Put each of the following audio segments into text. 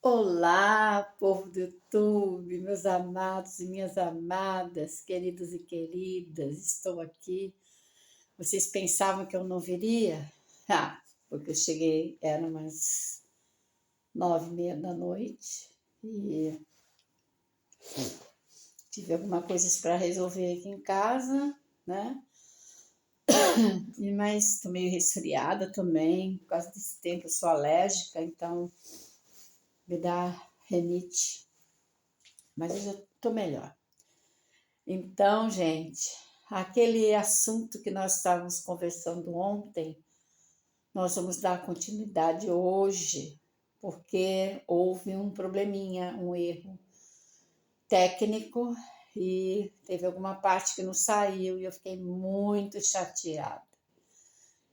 Olá, povo do YouTube, meus amados e minhas amadas, queridos e queridas, estou aqui. Vocês pensavam que eu não viria? Porque eu cheguei, eram umas 9h30 da noite e tive alguma coisa para resolver aqui em casa, né? Mas estou meio resfriada também, por causa desse tempo eu sou alérgica, então me dá rinite, mas eu já estou melhor. Então, gente, aquele assunto que nós estávamos conversando ontem, nós vamos dar continuidade hoje, porque houve um probleminha, um erro técnico e teve alguma parte que não saiu e eu fiquei muito chateada.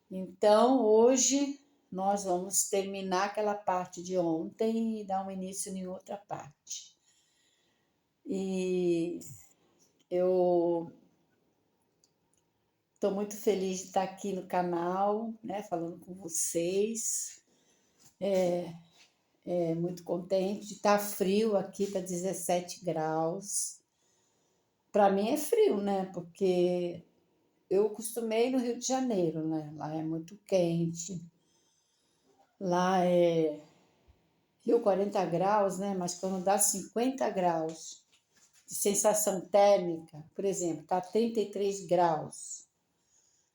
Então, hoje nós vamos terminar aquela parte de ontem e dar um início em outra parte. E eu estou muito feliz de estar aqui no canal, né, falando com vocês. Muito contente de estar frio aqui, está 17 graus. Para mim é frio, né? Porque eu acostumei no Rio de Janeiro, né? Lá é muito quente. Lá é Rio 40 graus, né? Mas quando dá 50 graus de sensação térmica, por exemplo, está 33 graus.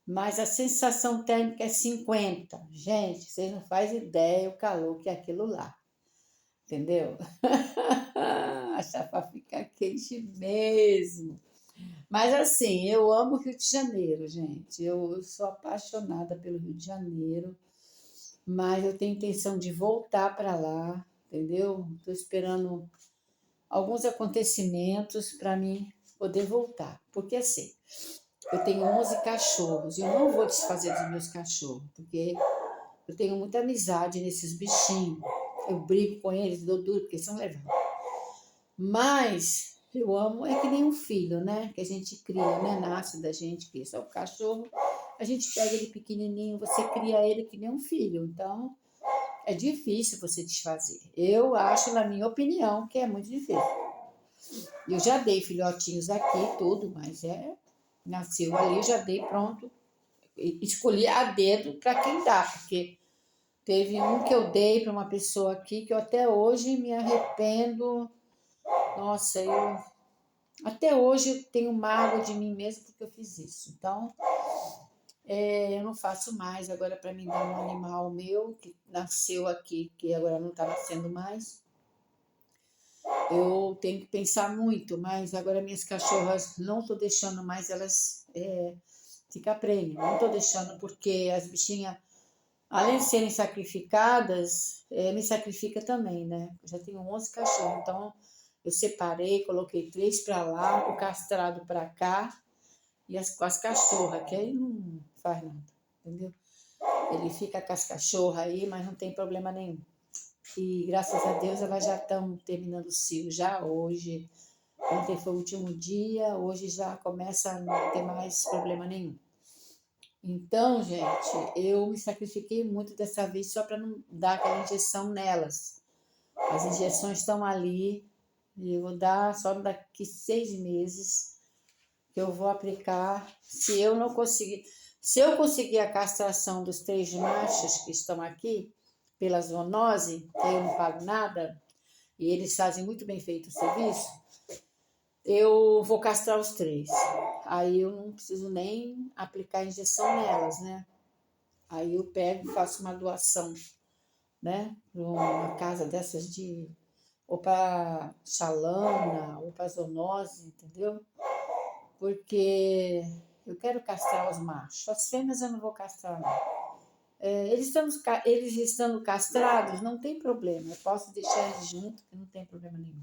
Mas a sensação térmica é 50. Gente, vocês não fazem ideia o calor que é aquilo lá. Entendeu? A chapa fica quente mesmo. Mas assim, eu amo o Rio de Janeiro, gente. Eu sou apaixonada pelo Rio de Janeiro. Mas eu tenho intenção de voltar para lá, entendeu? Estou esperando alguns acontecimentos para mim poder voltar. Porque assim, eu tenho 11 cachorros e eu não vou desfazer dos meus cachorros, porque eu tenho muita amizade nesses bichinhos. Eu brigo com eles, dou duro, porque são levados. Mas eu amo, é que nem um filho, né? Que a gente cria, né? Nasce da gente, que só o cachorro. A gente pega ele pequenininho, você cria ele que nem um filho. Então, é difícil você desfazer. Eu acho, na minha opinião, que é muito difícil. Eu já dei filhotinhos aqui, tudo, mas nasceu ali, já dei pronto. Escolhi a dedo para quem dá, porque teve um que eu dei para uma pessoa aqui que eu até hoje me arrependo. Nossa, até hoje eu tenho mágoa de mim mesmo porque eu fiz isso. Então, eu não faço mais. Agora, para mim dar um animal meu que nasceu aqui, que agora não está nascendo mais, eu tenho que pensar muito. Mas agora minhas cachorras, não estou deixando mais elas ficar prenhe. Não estou deixando porque as bichinhas, além de serem sacrificadas, me sacrifica também, né? Eu já tenho 11 cachorros, então eu separei, coloquei 3 para lá, o castrado para cá e as cachorras, que aí não faz nada, entendeu? Ele fica com as cachorras aí, mas não tem problema nenhum. E graças a Deus elas já estão terminando o cio já hoje. Ontem foi o último dia, hoje já começa a não ter mais problema nenhum. Então, gente, eu me sacrifiquei muito dessa vez só para não dar aquela injeção nelas. As injeções estão ali e eu vou dar só daqui 6 meses que eu vou aplicar. Se eu conseguir a castração dos 3 machos que estão aqui pela zoonose, que eu não pago nada e eles fazem muito bem feito o serviço, eu vou castrar os 3. Aí eu não preciso nem aplicar injeção nelas, né? Aí eu pego e faço uma doação, né? Para uma casa dessas ou para xalana, ou para zoonose, entendeu? Porque eu quero castrar os machos. As fêmeas eu não vou castrar, não. Eles estando castrados, não tem problema. Eu posso deixar eles juntos, que não tem problema nenhum.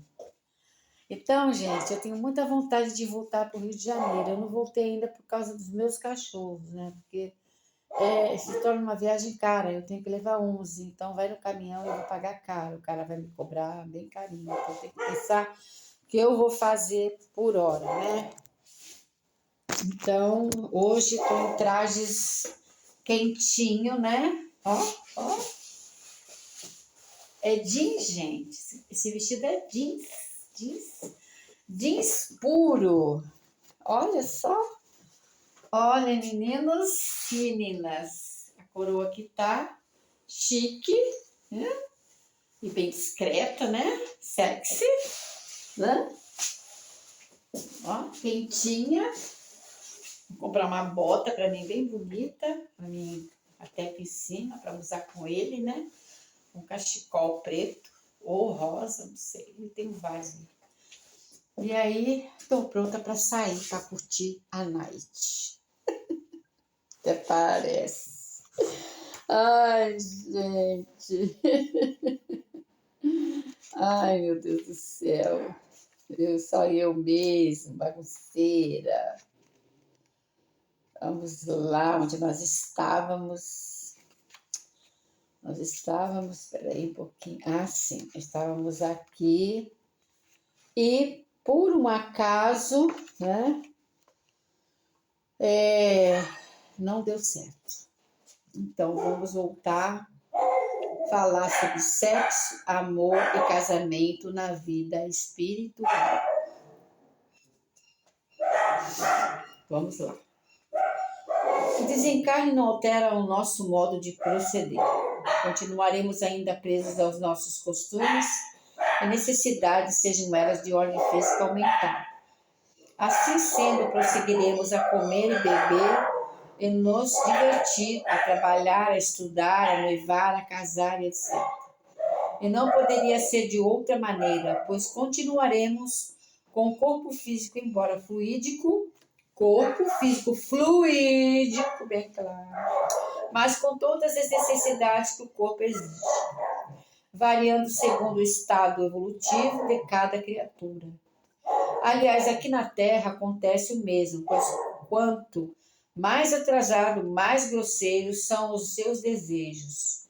Então, gente, eu tenho muita vontade de voltar para o Rio de Janeiro. Eu não voltei ainda por causa dos meus cachorros, né? Porque se torna uma viagem cara, eu tenho que levar 11, então vai no caminhão e eu vou pagar caro, o cara vai me cobrar bem carinho, então eu tenho que pensar o que eu vou fazer por hora, né? Então, hoje estou em trajes quentinho, né? Ó, ó. É jeans, gente. Esse vestido é jeans. Jeans. Jeans puro. Olha só. Olha, meninos e meninas. A coroa aqui tá chique, né? E bem discreta, né? Sexy, né? Ó, quentinha. Vou comprar uma bota para mim bem bonita, para mim até aqui em cima, para usar com ele, né? Um cachecol preto ou rosa, não sei, ele tem vários. E aí, estou pronta para sair, para curtir a night. Até parece. Ai, gente. Ai, meu Deus do céu. Só eu mesmo, bagunceira. Vamos lá, onde nós estávamos. Nós estávamos, espera aí um pouquinho. Ah, sim, estávamos aqui. E, por um acaso, né? Não deu certo. Então, vamos voltar a falar sobre sexo, amor e casamento na vida espiritual. Vamos lá. O desencarne não altera o nosso modo de proceder. Continuaremos ainda presos aos nossos costumes e necessidades, sejam elas de ordem física ou mental. Assim sendo, prosseguiremos a comer e beber e nos divertir, a trabalhar, a estudar, a noivar, a casar, etc. E não poderia ser de outra maneira, pois continuaremos com o corpo físico, embora fluídico, bem claro, mas com todas as necessidades que o corpo exige, variando segundo o estado evolutivo de cada criatura. Aliás, aqui na Terra acontece o mesmo, pois quanto mais atrasado, mais grosseiros são os seus desejos.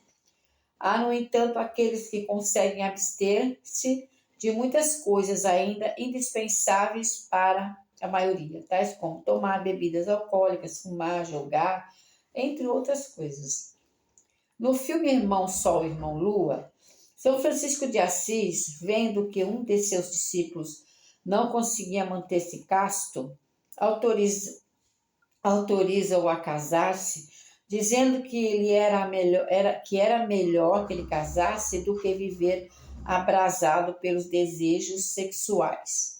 Há, no entanto, aqueles que conseguem abster-se de muitas coisas ainda indispensáveis para a maioria, tais como tomar bebidas alcoólicas, fumar, jogar, entre outras coisas. No filme Irmão Sol, Irmão Lua, São Francisco de Assis, vendo que um de seus discípulos não conseguia manter-se casto, autoriza-o a casar-se, dizendo que era melhor que ele casasse do que viver abrasado pelos desejos sexuais.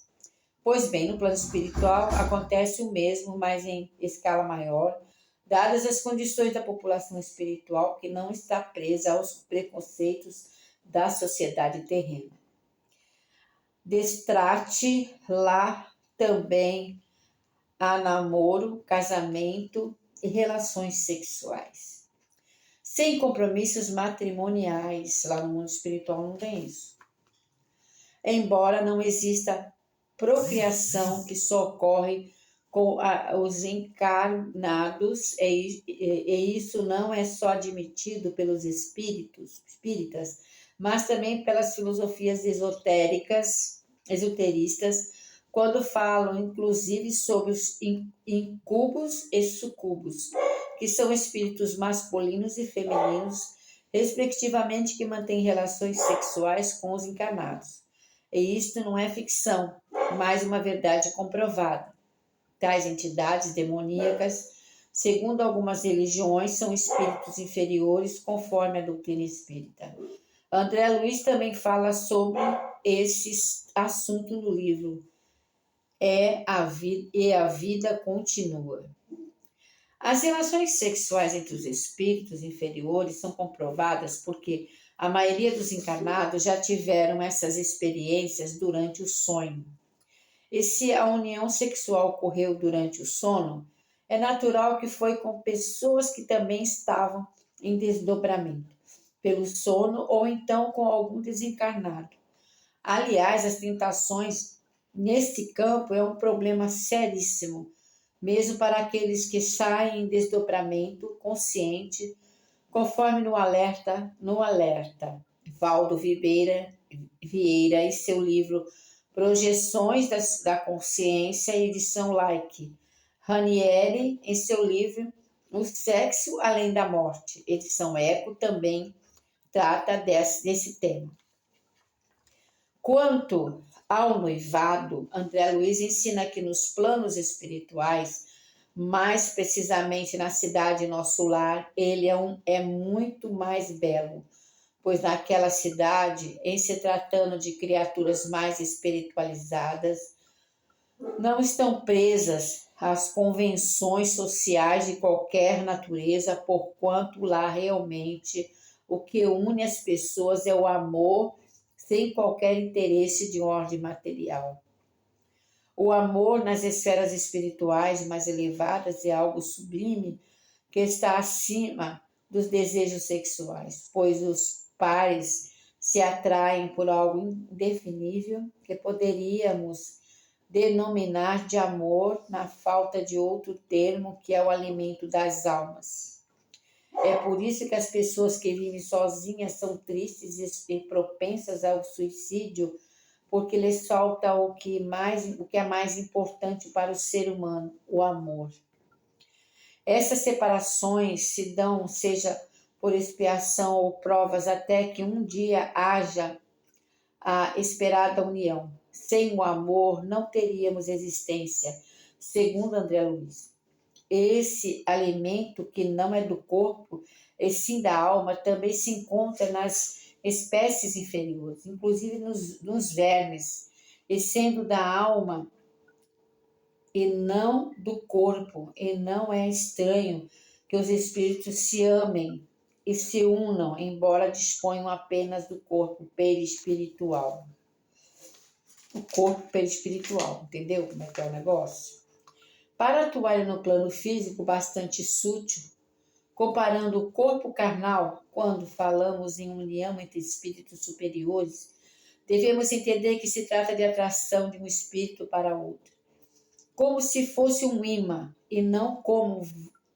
Pois bem, no plano espiritual acontece o mesmo, mas em escala maior, dadas as condições da população espiritual que não está presa aos preconceitos da sociedade terrena. Destrate lá também a namoro, casamento e relações sexuais. Sem compromissos matrimoniais, lá no mundo espiritual não tem isso. Embora não exista procriação que só ocorre com os encarnados, e isso não é só admitido pelos espíritas, mas também pelas filosofias esoteristas, quando falam inclusive sobre os incubos e sucubos, que são espíritos masculinos e femininos, respectivamente, que mantêm relações sexuais com os encarnados. E isto não é ficção, mas uma verdade comprovada. Tais entidades demoníacas, segundo algumas religiões, são espíritos inferiores, conforme a doutrina espírita. André Luiz também fala sobre esse assunto no livro a vida continua. As relações sexuais entre os espíritos inferiores são comprovadas porque a maioria dos encarnados já tiveram essas experiências durante o sonho. E se a união sexual ocorreu durante o sono, é natural que foi com pessoas que também estavam em desdobramento pelo sono ou então com algum desencarnado. Aliás, as tentações neste campo é um problema seríssimo, mesmo para aqueles que saem em desdobramento consciente, conforme no alerta Valdo Vieira em seu livro Projeções da Consciência, edição Like. Ranieri em seu livro O Sexo Além da Morte, edição Eco, também trata desse tema. Quanto ao noivado, André Luiz ensina que nos planos espirituais, mais precisamente na cidade nosso lar, ele é muito mais belo, pois naquela cidade, em se tratando de criaturas mais espiritualizadas, não estão presas às convenções sociais de qualquer natureza, porquanto lá realmente o que une as pessoas é o amor, sem qualquer interesse de ordem material. O amor nas esferas espirituais mais elevadas é algo sublime que está acima dos desejos sexuais, pois os pares se atraem por algo indefinível que poderíamos denominar de amor na falta de outro termo, que é o alimento das almas. É por isso que as pessoas que vivem sozinhas são tristes e propensas ao suicídio, porque lhes falta o que é mais importante para o ser humano, o amor. Essas separações se dão, seja por expiação ou provas, até que um dia haja a esperada união. Sem o amor não teríamos existência, segundo André Luiz. Esse alimento que não é do corpo, e sim da alma, também se encontra nas espécies inferiores, inclusive nos vermes, e sendo da alma e não do corpo, e não é estranho que os espíritos se amem e se unam, embora disponham apenas do corpo perispiritual. O corpo perispiritual, entendeu como é que é o negócio? Para atuar no plano físico bastante sutil, comparando o corpo carnal, quando falamos em união entre espíritos superiores, devemos entender que se trata de atração de um espírito para outro, como se fosse um imã, e não como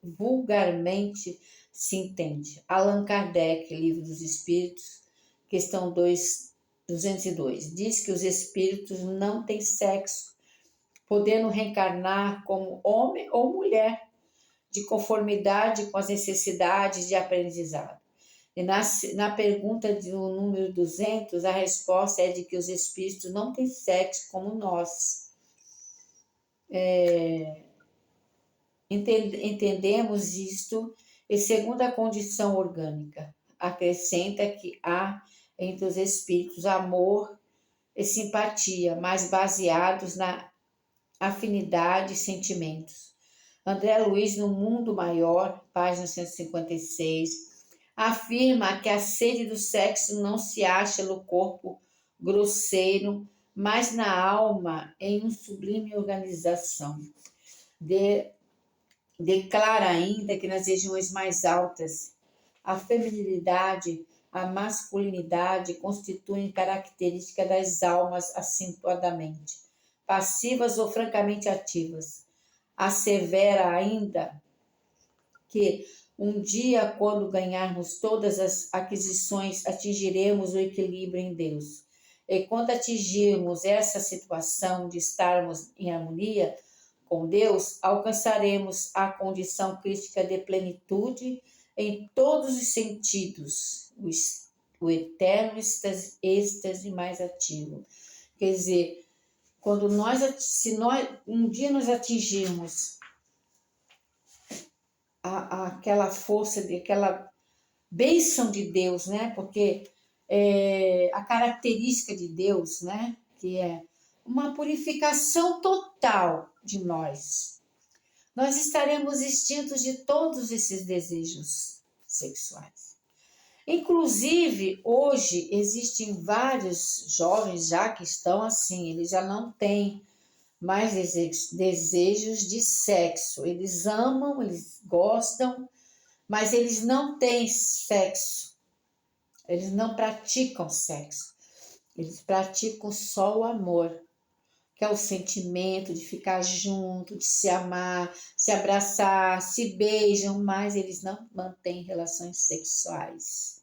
vulgarmente se entende. Allan Kardec, Livro dos Espíritos, questão 202, diz que os espíritos não têm sexo, podendo reencarnar como homem ou mulher, de conformidade com as necessidades de aprendizado. E na pergunta do número 200, a resposta é de que os espíritos não têm sexo como nós. Entendemos isto e segundo a condição orgânica. Acrescenta que há entre os espíritos amor e simpatia, mas baseados na afinidade e sentimentos. André Luiz, no Mundo Maior, página 156, afirma que a sede do sexo não se acha no corpo grosseiro, mas na alma, em uma sublime organização. Declara ainda que nas regiões mais altas, a feminilidade, a masculinidade constituem característica das almas acentuadamente, passivas ou francamente ativas. Assevera ainda que um dia, quando ganharmos todas as aquisições, atingiremos o equilíbrio em Deus. E quando atingirmos essa situação de estarmos em harmonia com Deus, alcançaremos a condição crítica de plenitude em todos os sentidos, o eterno êxtase mais ativo. Quer dizer, se um dia nós atingirmos aquela força, aquela bênção de Deus, né? Porque a característica de Deus, né? Que é uma purificação total de nós. Nós estaremos extintos de todos esses desejos sexuais. Inclusive, hoje existem vários jovens já que estão assim, eles já não têm mais desejos de sexo. Eles amam, eles gostam, mas eles não têm sexo. Eles não praticam sexo. Eles praticam só o amor, que é o sentimento de ficar junto, de se amar, se abraçar, se beijam, mas eles não mantêm relações sexuais.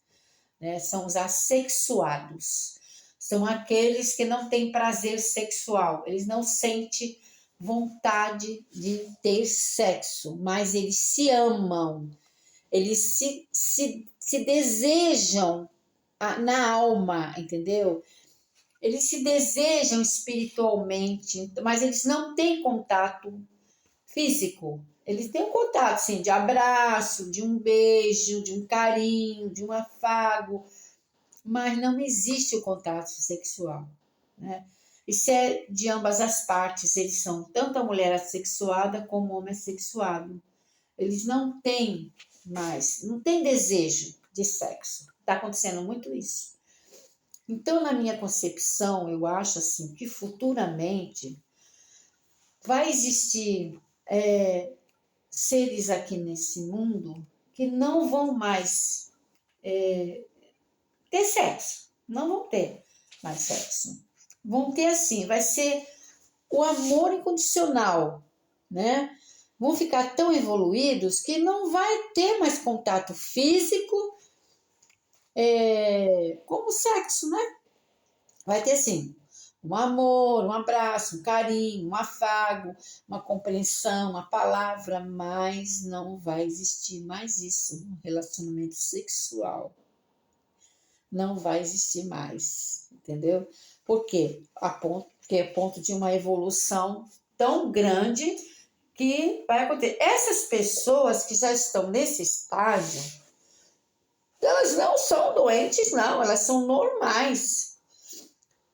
Né? São os assexuados. São aqueles que não têm prazer sexual. Eles não sentem vontade de ter sexo, mas eles se amam. Eles se desejam na alma, entendeu? Eles se desejam espiritualmente, mas eles não têm contato físico. Eles têm um contato, sim, de abraço, de um beijo, de um carinho, de um afago, mas não existe o contato sexual, né? Isso é de ambas as partes, eles são tanto a mulher assexuada como o homem assexuado. Eles não têm mais, não têm desejo de sexo. Está acontecendo muito isso. Então, na minha concepção, eu acho assim que futuramente vai existir seres aqui nesse mundo que não vão mais ter sexo, não vão ter mais sexo. Vão ter assim, vai ser o amor incondicional, né? Vão ficar tão evoluídos que não vai ter mais contato físico como sexo, né? Vai ter assim, um amor, um abraço, um carinho, um afago, uma compreensão, uma palavra, mas não vai existir mais isso no relacionamento sexual. Não vai existir mais, entendeu? Por quê? Porque é ponto de uma evolução tão grande que vai acontecer. Essas pessoas que já estão nesse estágio, elas não são doentes, não, elas são normais.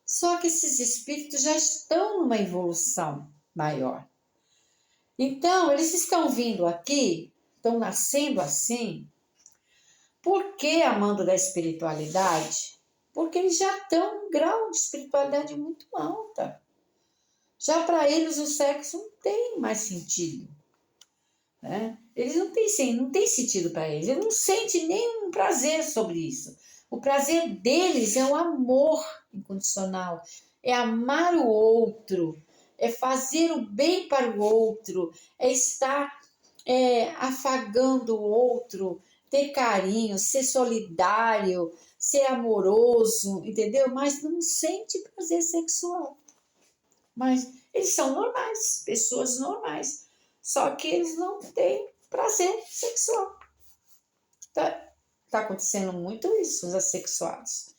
Só que esses espíritos já estão numa evolução maior. Então, eles estão vindo aqui, estão nascendo assim. Por que amando da espiritualidade? Porque eles já estão em um grau de espiritualidade muito alta. Já para eles o sexo não tem mais sentido, né? Eles não têm sentido para eles. Eles não sentem nenhum prazer sobre isso. O prazer deles é o amor incondicional, é amar o outro, é fazer o bem para o outro, é estar afagando o outro, ter carinho, ser solidário, ser amoroso, entendeu? Mas não sente prazer sexual. Mas eles são normais, pessoas normais. Só que eles não têm prazer sexual. Tá acontecendo muito isso, os assexuados.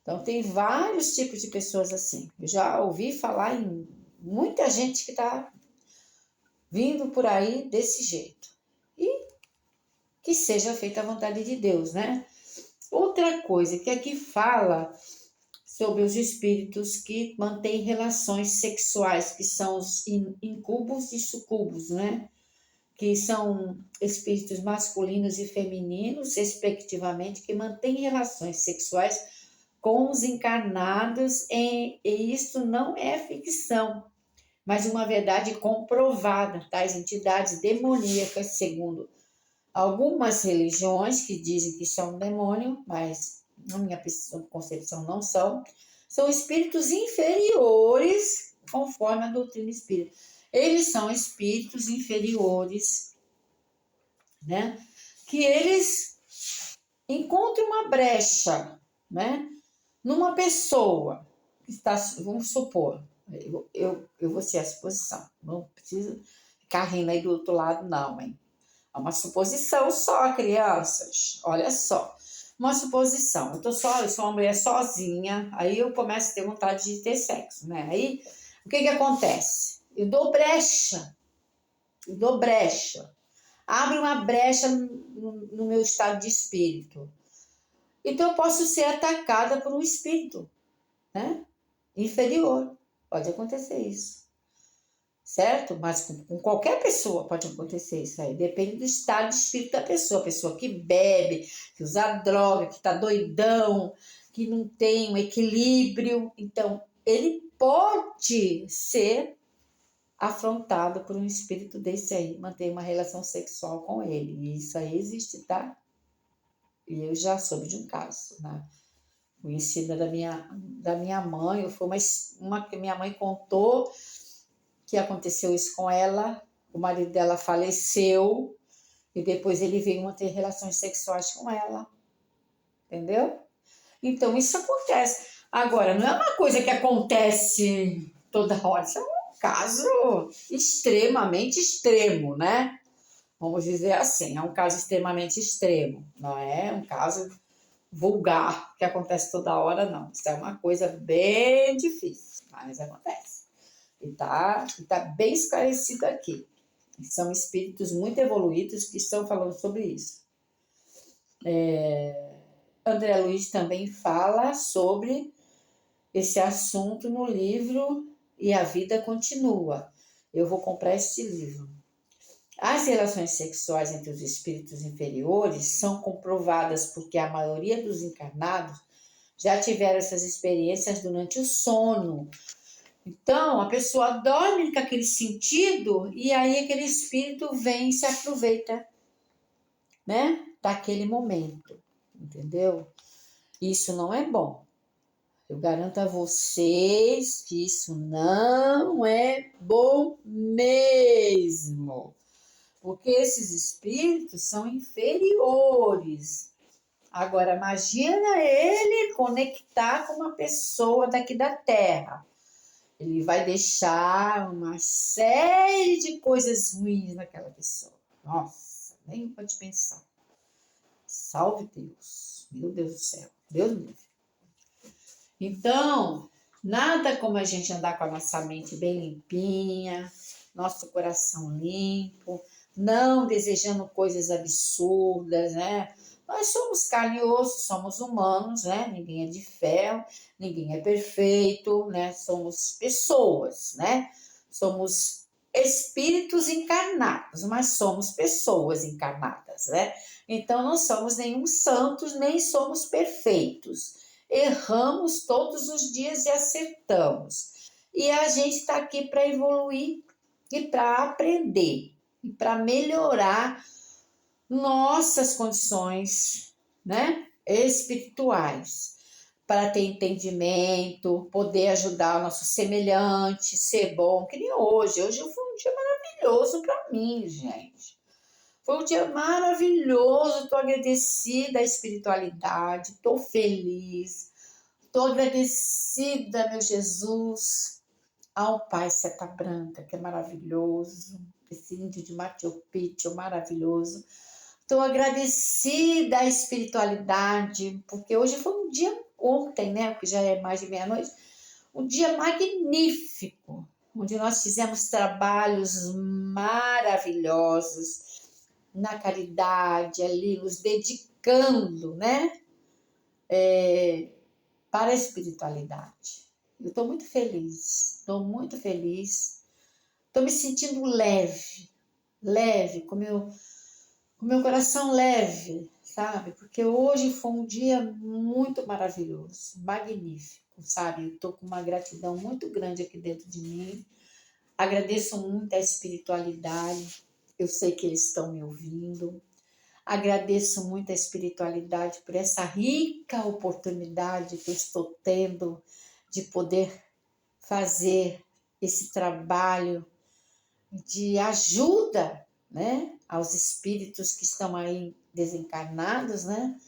Então, tem vários tipos de pessoas assim. Eu já ouvi falar em muita gente que está vindo por aí desse jeito. E que seja feita a vontade de Deus, né? Outra coisa que aqui fala sobre os espíritos que mantêm relações sexuais, que são os incubos e sucubos, né? Que são espíritos masculinos e femininos, respectivamente, que mantêm relações sexuais com os encarnados, e isso não é ficção, mas uma verdade comprovada. Tais entidades demoníacas, segundo algumas religiões que dizem que são um demônio, mas na minha concepção não são espíritos inferiores, conforme a doutrina espírita. Eles são espíritos inferiores, né? Que eles encontram uma brecha, né? Numa pessoa que está, vamos supor, eu vou ser a suposição, não precisa ficar rindo aí do outro lado, não, hein? É uma suposição só, crianças. Olha só. Uma suposição. Eu sou uma mulher sozinha, aí eu começo a ter vontade de ter sexo, né? Aí, o que acontece? Eu dou brecha. Abre uma brecha no meu estado de espírito. Então, eu posso ser atacada por um espírito, né? Inferior. Pode acontecer isso. Certo? Mas com qualquer pessoa pode acontecer isso aí. Depende do estado de espírito da pessoa. A pessoa que bebe, que usa droga, que está doidão, que não tem um equilíbrio. Então, ele pode ser afrontado por um espírito desse aí, manter uma relação sexual com ele. E isso aí existe, tá? E eu já soube de um caso, né? Conhecida da minha mãe. Foi uma que minha mãe contou que aconteceu isso com ela. O marido dela faleceu e depois ele veio manter relações sexuais com ela. Entendeu? Então, isso acontece. Agora, não é uma coisa que acontece toda hora. Isso é um caso extremamente extremo, né? Vamos dizer assim, é um caso extremamente extremo. Não é um caso vulgar, que acontece toda hora, não. Isso é uma coisa bem difícil, mas acontece. E tá bem esclarecido aqui. São espíritos muito evoluídos que estão falando sobre isso. André Luiz também fala sobre esse assunto no livro E a Vida Continua. Eu vou comprar este livro. As relações sexuais entre os espíritos inferiores são comprovadas porque a maioria dos encarnados já tiveram essas experiências durante o sono. Então, a pessoa dorme com aquele sentido e aí aquele espírito vem e se aproveita, né, daquele momento, entendeu? Isso não é bom. Eu garanto a vocês que isso não é bom mesmo. Porque esses espíritos são inferiores. Agora, imagina ele conectar com uma pessoa daqui da Terra. Ele vai deixar uma série de coisas ruins naquela pessoa. Nossa, nem pode pensar. Salve Deus. Meu Deus do céu. Deus me livre. Então, nada como a gente andar com a nossa mente bem limpinha, nosso coração limpo, não desejando coisas absurdas, né? Nós somos carne e osso, somos humanos, né? Ninguém é de ferro, ninguém é perfeito, né? Somos pessoas, né? Somos espíritos encarnados, mas somos pessoas encarnadas, né? Então não somos nenhum santos, nem somos perfeitos. Erramos todos os dias e acertamos. E a gente está aqui para evoluir e para aprender e para melhorar nossas condições, né, espirituais, para ter entendimento, poder ajudar o nosso semelhante, ser bom, que nem hoje. Hoje foi um dia maravilhoso para mim, gente. Foi um dia maravilhoso, estou agradecida à espiritualidade, estou feliz, estou agradecida, meu Jesus, ao Pai Seta Branca, que é maravilhoso, esse índio de Machu Picchu, maravilhoso. Estou agradecida à espiritualidade, porque hoje foi um dia, ontem, né, que já é mais de meia-noite, um dia magnífico, onde nós fizemos trabalhos maravilhosos, na caridade ali, nos dedicando, né, para a espiritualidade. Eu estou muito feliz, estou me sentindo leve, com o meu coração leve, sabe? Porque hoje foi um dia muito maravilhoso, magnífico, sabe? Eu estou com uma gratidão muito grande aqui dentro de mim, agradeço muito a espiritualidade, eu sei que eles estão me ouvindo. Agradeço muito a espiritualidade por essa rica oportunidade que eu estou tendo de poder fazer esse trabalho de ajuda, né, aos espíritos que estão aí desencarnados, né,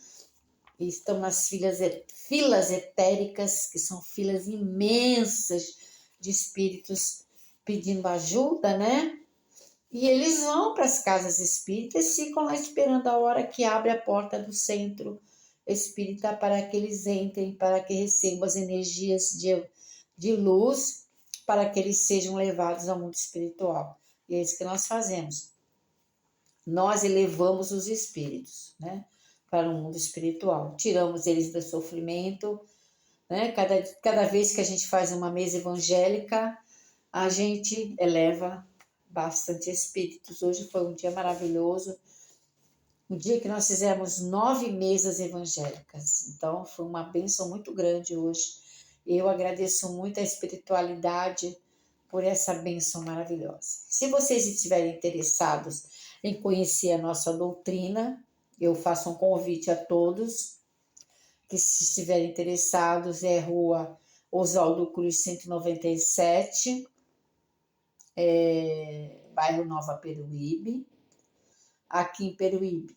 e estão nas filas etéricas, que são filas imensas de espíritos pedindo ajuda, né? E eles vão para as casas espíritas e ficam lá esperando a hora que abre a porta do centro espírita para que eles entrem, para que recebam as energias de luz, para que eles sejam levados ao mundo espiritual. E é isso que nós fazemos. Nós elevamos os espíritos, né, para o mundo espiritual. Tiramos eles do sofrimento, né? Cada vez que a gente faz uma mesa evangélica, a gente eleva bastante espíritos. Hoje foi um dia maravilhoso, um dia que nós fizemos 9 mesas evangélicas. Então foi uma bênção muito grande hoje. Eu agradeço muito a espiritualidade por essa bênção maravilhosa. Se vocês estiverem interessados em conhecer a nossa doutrina, eu faço um convite a todos que, se estiverem interessados, é Rua Oswaldo Cruz 197, bairro Nova Peruíbe, aqui em Peruíbe,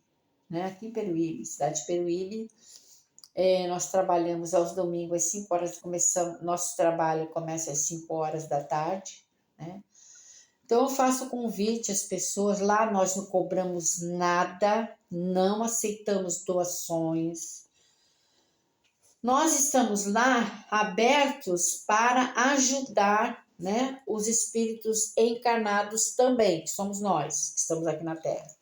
né? Aqui em Peruíbe, cidade de Peruíbe. Nós trabalhamos aos domingos às 5 horas, nosso trabalho começa às 5 horas da tarde, né? Então eu faço convite às pessoas, lá nós não cobramos nada, não aceitamos doações, nós estamos lá abertos para ajudar, né, os espíritos encarnados também, que somos nós, que estamos aqui na Terra.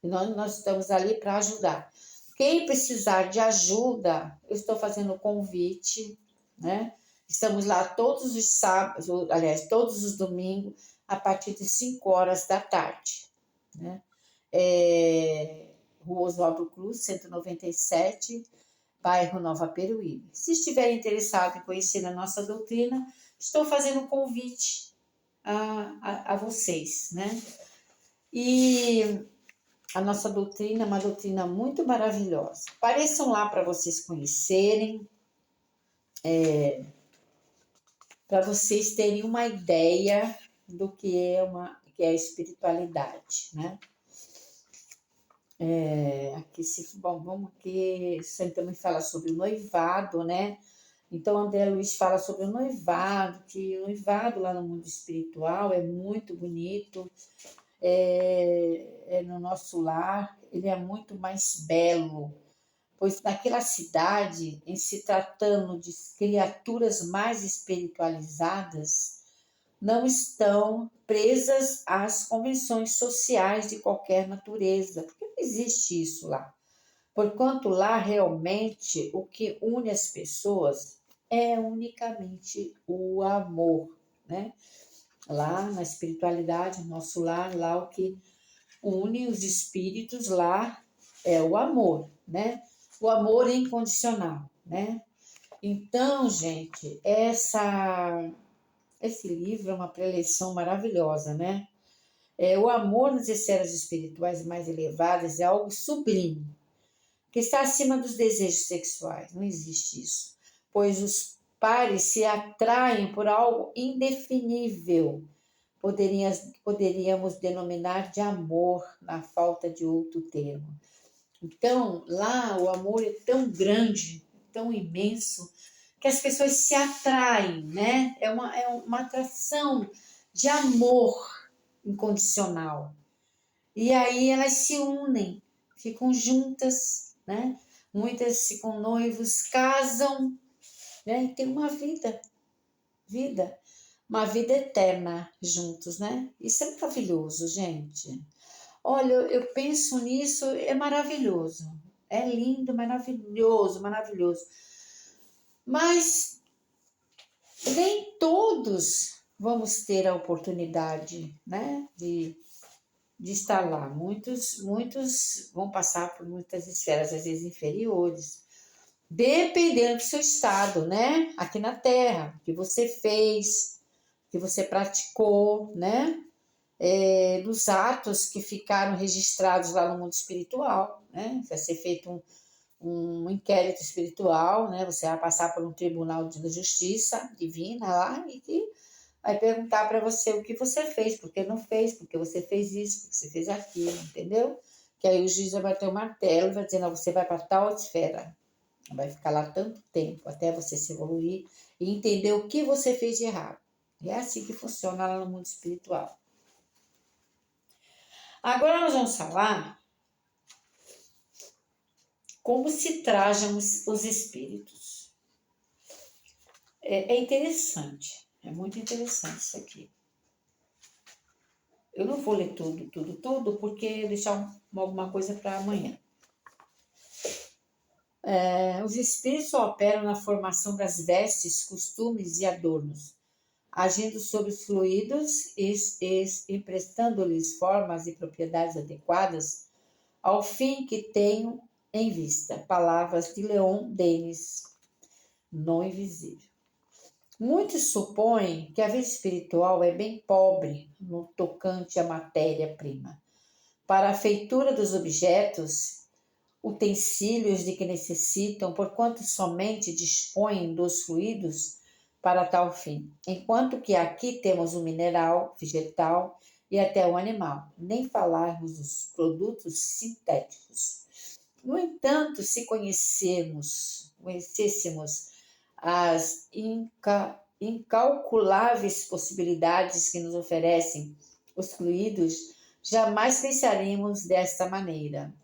E nós estamos ali para ajudar. Quem precisar de ajuda, eu estou fazendo o convite, né? Estamos lá todos os sábados, aliás, todos os domingos, a partir de 5 horas da tarde, né? Rua Oswaldo Cruz, 197, bairro Nova Peruíbe. Se estiver interessado em conhecer a nossa doutrina, estou fazendo um convite a vocês, né? E a nossa doutrina é uma doutrina muito maravilhosa. Apareçam lá para vocês conhecerem, para vocês terem uma ideia do que é a espiritualidade, né? Aqui vamos aqui, sempre também fala sobre o noivado, né? Então, André Luiz fala sobre o noivado, que o noivado lá no mundo espiritual é muito bonito, no nosso lar, ele é muito mais belo, pois naquela cidade, em se tratando de criaturas mais espiritualizadas, não estão presas às convenções sociais de qualquer natureza, porque não existe isso lá. Porquanto lá realmente o que une as pessoas é unicamente o amor, né? Lá na espiritualidade, no nosso lar, lá o que une os espíritos lá é o amor, né? O amor incondicional, né? Então, gente, esse livro é uma preleção maravilhosa, né? O amor nas esferas espirituais mais elevadas é algo sublime, que está acima dos desejos sexuais. Não existe isso, pois os pares se atraem por algo indefinível. Poderíamos denominar de amor, na falta de outro termo. Então, lá o amor é tão grande, tão imenso, que as pessoas se atraem, né? É uma atração de amor incondicional. E aí elas se unem, ficam juntas, né? Muitas ficam noivos, casam, né? E tem uma vida, uma vida eterna juntos, né? Isso é maravilhoso, gente. Olha, eu penso nisso, é maravilhoso. É lindo, maravilhoso, maravilhoso. Mas nem todos vamos ter a oportunidade, né, de estar lá. Muitos vão passar por muitas esferas, às vezes inferiores, dependendo do seu estado, né, aqui na Terra, o que você fez, o que você praticou, né, dos atos que ficaram registrados lá no mundo espiritual, né, vai ser feito um inquérito espiritual, né? Você vai passar por um tribunal de justiça divina lá e que vai perguntar para você o que você fez, por que não fez, por que você fez isso, por que você fez aquilo, entendeu? Que aí o juiz vai bater o martelo e vai dizer, não, você vai para tal esfera. Vai ficar lá tanto tempo até você se evoluir e entender o que você fez de errado. E é assim que funciona lá no mundo espiritual. Agora nós vamos falar como se trajam os espíritos. É interessante, é muito interessante isso aqui. Eu não vou ler tudo, porque deixar alguma coisa para amanhã. Os espíritos operam na formação das vestes, costumes e adornos, agindo sobre os fluidos e emprestando-lhes formas e propriedades adequadas ao fim que tenham em vista. Palavras de Leon Denis, No Invisível. Muitos supõem que a vida espiritual é bem pobre no tocante à matéria-prima. Para a feitura dos objetos, utensílios de que necessitam, porquanto somente dispõem dos fluidos para tal fim, enquanto que aqui temos o mineral, vegetal e até o animal, nem falarmos dos produtos sintéticos. No entanto, se conhecêssemos as incalculáveis possibilidades que nos oferecem os fluidos, jamais pensaríamos desta maneira.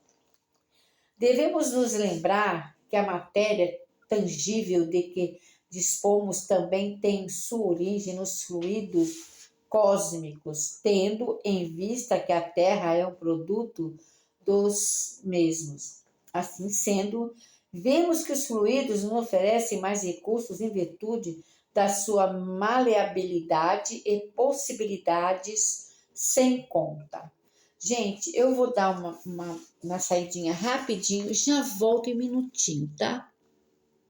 Devemos nos lembrar que a matéria tangível de que dispomos também tem sua origem nos fluidos cósmicos, tendo em vista que a Terra é um produto dos mesmos. Assim sendo, vemos que os fluidos nos oferecem mais recursos em virtude da sua maleabilidade e possibilidades sem conta. Gente, eu vou dar uma saidinha rapidinho, já volto em um minutinho, tá?